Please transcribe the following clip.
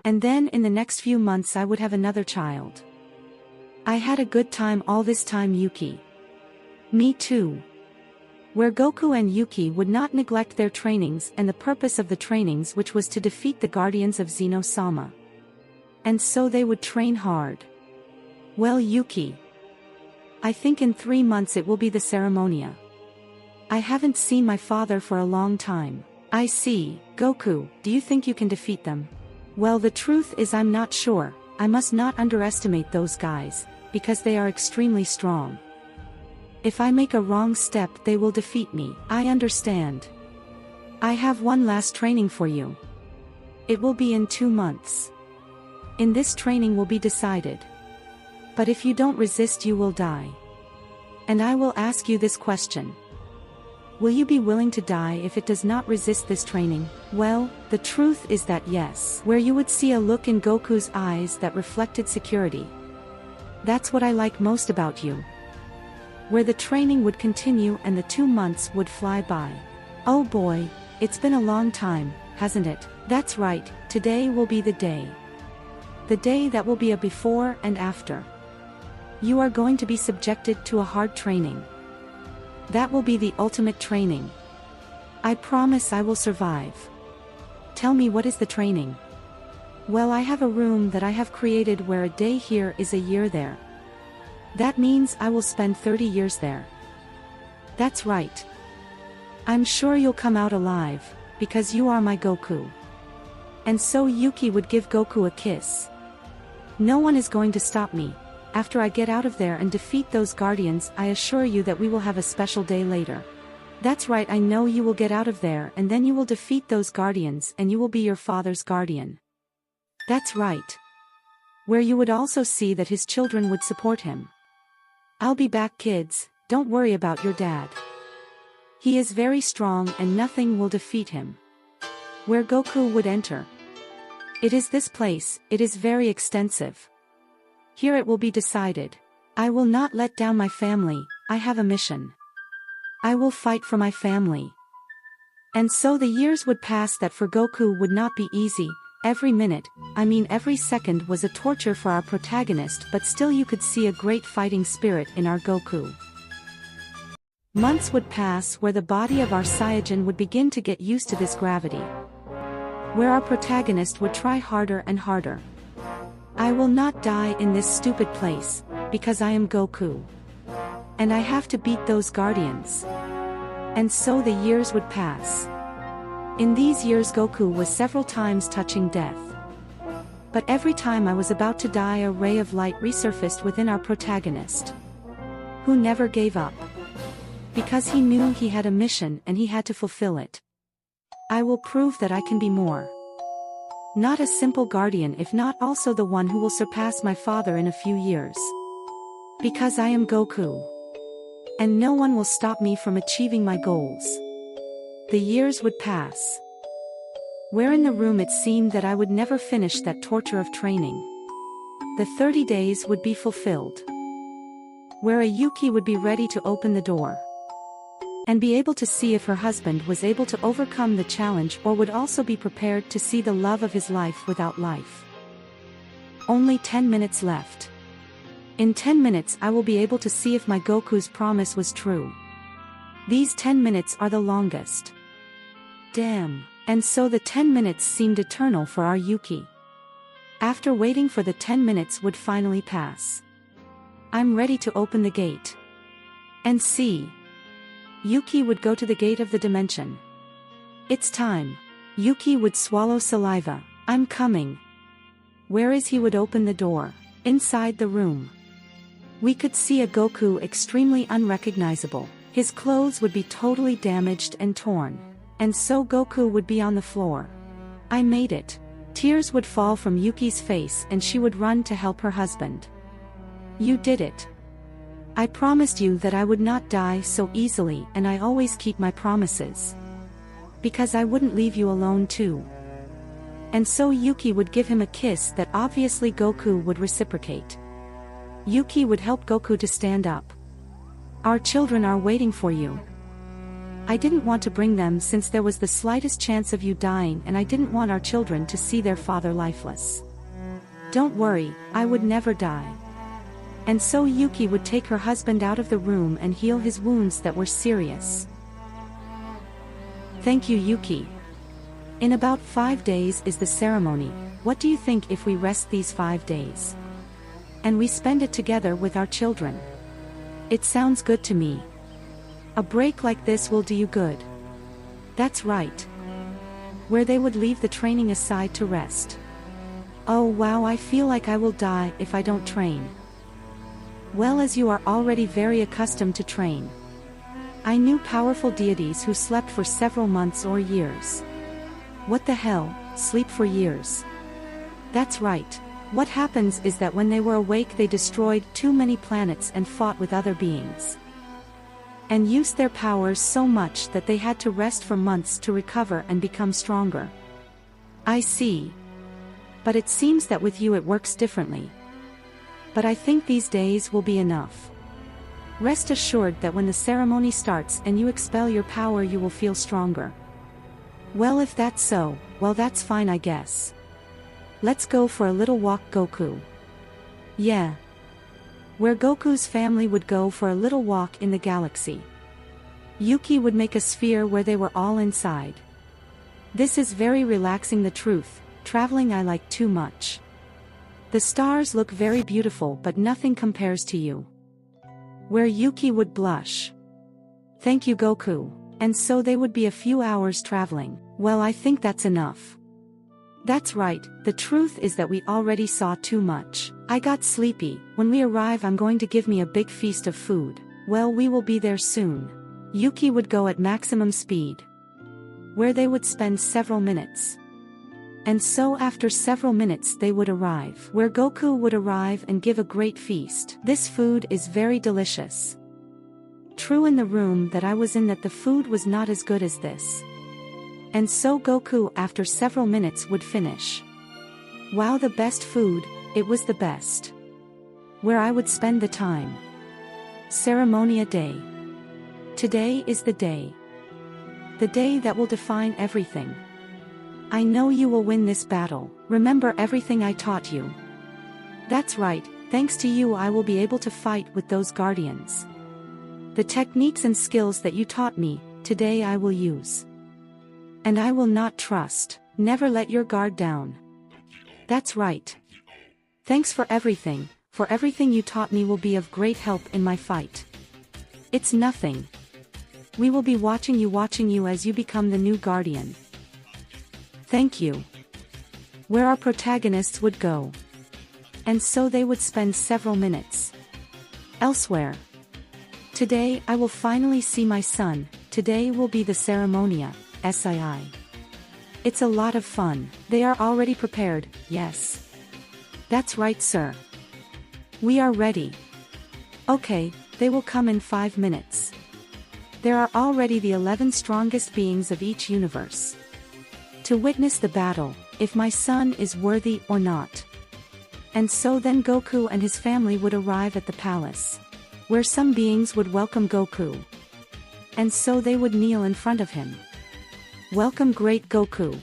And then in the next few months I would have another child. I had a good time all this time, Yuki. Me too. Where Goku and Yuki would not neglect their trainings and the purpose of the trainings, which was to defeat the guardians of Zeno Sama. And so they would train hard. Well, Yuki, I think in 3 months it will be the ceremonia. I haven't seen my father for a long time. I see. Goku, do you think you can defeat them? Well, the truth is I'm not sure. I must not underestimate those guys, because they are extremely strong. If I make a wrong step they will defeat me. I understand. I have one last training for you. It will be in 2 months. In this training will be decided. But if you don't resist you will die. And I will ask you this question. Will you be willing to die if it does not resist this training? Well, the truth is that yes. Where you would see a look in Goku's eyes that reflected security. That's what I like most about you. Where the training would continue and the 2 months would fly by. Oh boy, it's been a long time, hasn't it? That's right, today will be the day. The day that will be a before and after. You are going to be subjected to a hard training. That will be the ultimate training. I promise I will survive. Tell me, what is the training? Well, I have a room that I have created where a day here is a year there. That means I will spend 30 years there. That's right. I'm sure you'll come out alive, because you are my Goku. And so Yuki would give Goku a kiss. No one is going to stop me. After I get out of there and defeat those guardians, I assure you that we will have a special day later. That's right, I know you will get out of there and then you will defeat those guardians and you will be your father's guardian. That's right. Where you would also see that his children would support him. I'll be back, kids, don't worry about your dad. He is very strong and nothing will defeat him. Where Goku would enter. It is this place, it is very extensive. Here it will be decided. I will not let down my family, I have a mission. I will fight for my family. And so the years would pass that for Goku would not be easy. Every minute, I mean every second, was a torture for our protagonist, but still you could see a great fighting spirit in our Goku. Months would pass where the body of our Saiyajin would begin to get used to this gravity. Where our protagonist would try harder and harder. I will not die in this stupid place, because I am Goku. And I have to beat those guardians. And so the years would pass. In these years Goku was several times touching death. But every time I was about to die a ray of light resurfaced within our protagonist. Who never gave up. Because he knew he had a mission and he had to fulfill it. I will prove that I can be more. Not a simple guardian, if not also the one who will surpass my father in a few years. Because I am Goku. And no one will stop me from achieving my goals. The years would pass. Where in the room it seemed that I would never finish that torture of training. The 30 days would be fulfilled. Where a Yuki would be ready to open the door. And be able to see if her husband was able to overcome the challenge, or would also be prepared to see the love of his life without life. Only 10 minutes left. In 10 minutes I will be able to see if my Goku's promise was true. These 10 minutes are the longest. Damn. And so the 10 minutes seemed eternal for our Yuki. After waiting for the 10 minutes would finally pass. I'm ready to open the gate. And see. Yuki would go to the gate of the dimension. It's time. Yuki would swallow saliva. I'm coming. Where is he? Would open the door. Inside the room. We could see a Goku extremely unrecognizable. His clothes would be totally damaged and torn. And so Goku would be on the floor. I made it. Tears would fall from Yuki's face and she would run to help her husband. You did it. I promised you that I would not die so easily, and I always keep my promises. Because I wouldn't leave you alone too. And so Yuki would give him a kiss that obviously Goku would reciprocate. Yuki would help Goku to stand up. Our children are waiting for you. I didn't want to bring them since there was the slightest chance of you dying and I didn't want our children to see their father lifeless. Don't worry, I would never die. And so Yuki would take her husband out of the room and heal his wounds that were serious. Thank you, Yuki. In about 5 days is the ceremony. What do you think if we rest these 5 days? And we spend it together with our children? It sounds good to me. A break like this will do you good. That's right. Where they would leave the training aside to rest. Oh wow, I feel like I will die if I don't train. Well, as you are already very accustomed to train. I knew powerful deities who slept for several months or years. What the hell, sleep for years? That's right. What happens is that when they were awake they destroyed too many planets and fought with other beings. And used their powers so much that they had to rest for months to recover and become stronger. I see. But it seems that with you it works differently. But I think these days will be enough. Rest assured that when the ceremony starts and you expel your power you will feel stronger. Well, if that's so, well, that's fine, I guess. Let's go for a little walk, Goku. Yeah. Where Goku's family would go for a little walk in the galaxy. Yuki would make a sphere where they were all inside. This is very relaxing, the truth. Traveling I like too much. The stars look very beautiful, but nothing compares to you. Where Yuki would blush. Thank you, Goku. And so they would be a few hours traveling. Well, I think that's enough. That's right, the truth is that we already saw too much. I got sleepy. When we arrive I'm going to give me a big feast of food. Well, we will be there soon. Yuki would go at maximum speed. Where they would spend several minutes. And so after several minutes they would arrive. Where Goku would arrive and give a great feast. This food is very delicious. True, in the room that I was in that the food was not as good as this. And so Goku after several minutes would finish. Wow, the best food, it was the best. Where I would spend the time. Ceremonia day. Today is the day. The day that will define everything. I know you will win this battle. Remember everything I taught you. That's right, thanks to you I will be able to fight with those guardians. The techniques and skills that you taught me, today I will use. And I will not trust. Never let your guard down. That's right. Thanks for everything you taught me will be of great help in my fight. It's nothing. We will be watching you as you become the new guardian. Thank you. Where our protagonists would go. And so they would spend several minutes. Elsewhere. Today I will finally see my son. Today will be the ceremonia. SII. It's a lot of fun. They are already prepared, yes. That's right, sir. We are ready. Okay, they will come in 5 minutes. There are already the 11 strongest beings of each universe. To witness the battle, if my son is worthy or not. And so then Goku and his family would arrive at the palace. Where some beings would welcome Goku. And so they would kneel in front of him. Welcome, great Goku.